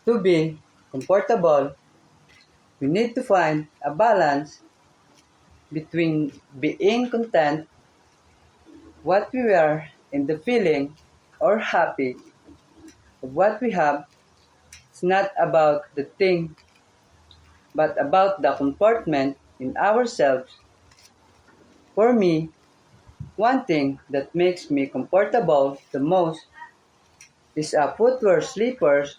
To be comfortable, we need to find a balance between being content, what we wear, and the feeling or happy of what we have. It's not about the thing, but about the comportment in ourselves. For me, one thing that makes me comfortable the most is a footwear, slippers,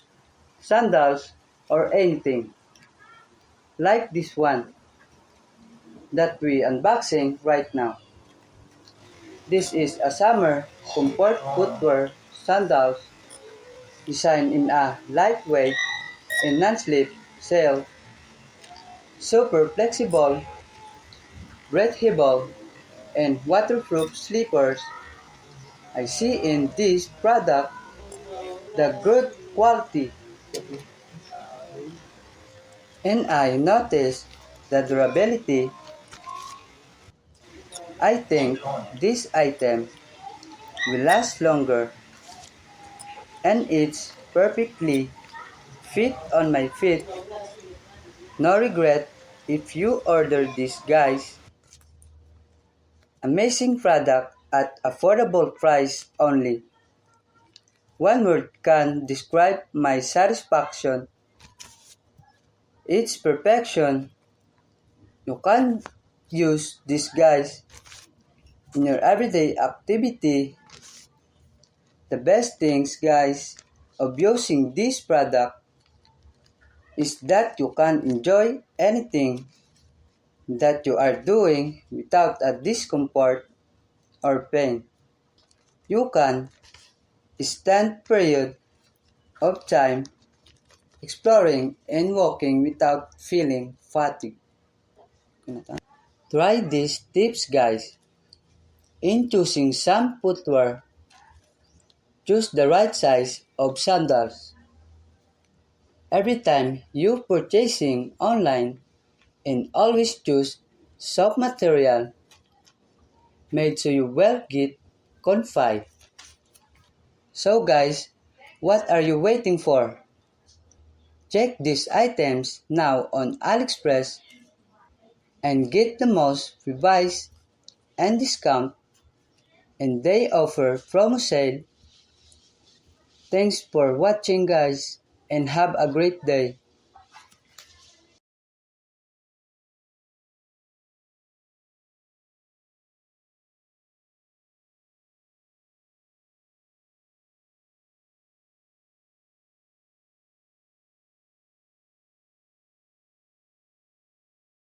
sandals, or anything like this one that we unboxing right now. This is a summer comfort footwear sandals designed in a lightweight and non-slip sale, super flexible, breathable, and waterproof slippers. I see in this product the good quality, and I notice the durability. I think this item will last longer and it's perfectly fit on my feet. No regret if you order this, guys. Amazing product at affordable price only. One word can describe my satisfaction. It's perfection. You can use this, guys, in your everyday activity. The best things, guys, of using this product is that you can enjoy anything that you are doing without a discomfort or pain. You can stand period of time exploring and walking without feeling fatigue. Try these tips, guys. In choosing some footwear, choose the right size of sandals. Every time you purchasing online, and always choose soft material made so you will get comfy. So guys, what are you waiting for? Check these items now on AliExpress and get the most revised and discount, and they offer promo sale. Thanks for watching, guys, and have a great day.